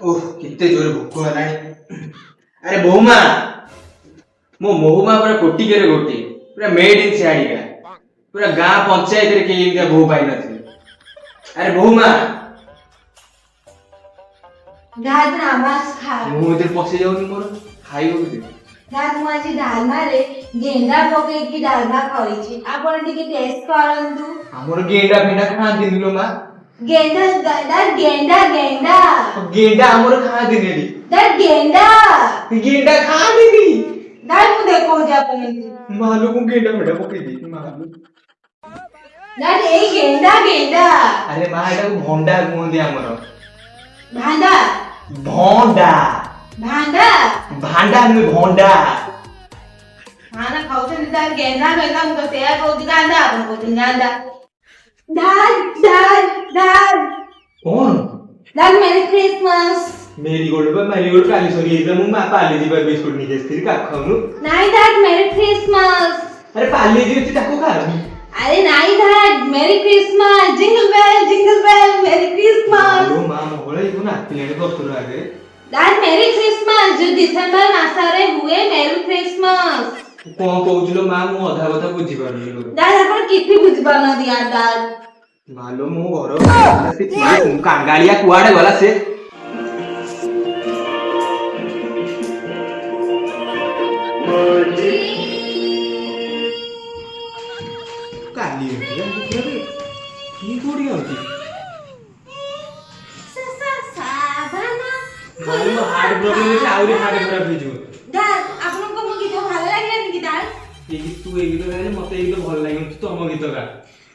ओह कितने जोर भूख हेलाणी अरे बहुमा मो बहुमा पूरा कोटी के गोटी पूरा मेड इन सियाड़ी का पूरा गां पंचायत रे के इनका बहु पाई नथि अरे बहुमा दाद आवाज खा मु इधर पछे जाउनी मोर खाई हो दे दाद मु आज डालमा रे गेंडा पके की डालमा खाई छी आपण टिके टेस्ट करंतु हमर गेंडा फेंडा खा दिनु मा गेंडा दाद गेंडा गेंडा गेंडा हमर खा दिने दी दाद गेंडा गेंडा खा दिनी दाद मु देखो जा अपन मालू को गेंडा फेंडा पके दी मालू दाद ए गेंडा गेंडा अरे मा एटा को भंडा गुंदी हमर भांडा भंडा भांडा भांडा में भंडा खाना खाउछन दाद गेंडा गेंडा मु तो तेया को गांडा अपन को गांडा दाद दाद कौन दाद मेरी क्रिसमस मेरी गोल्ड काली सरी एकदम मु मा पाले जी पर बिस्कुट नहीं देस फिर का खाऊनु नहीं दाद मेरी क्रिसमस अरे पाले जी ती ताको खा अरे नहीं दाद merry Christmas jingle bell merry Christmas ओ मां मोहळे को ना प्लेन को सुरु आगे दाद मेरी क्रिसमस जो दिसंबर मासरे हुए मेरी क्रिसमस कोन कहउछलो मां मु अधा कथा बुझी परलिलो दाद अपन किथि बुझबा न दिया दाद मालूम मु घर से कांगालिया कुआडे गला से काली की कोडी होती साबाना मालूम हार्ट प्रॉब्लम से आउरी हार्ट खराब हो जो दाद अपन को मु गीत भालो लागला नि दाद ये तू ए गीत गाले मते ए गीत भल लागो तू हम गीत गा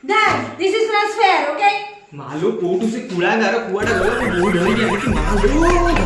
दाद this is not fair okay मालूम कोटू से कुड़ा गार कुआडा गला बहुत डर गया कि मालूम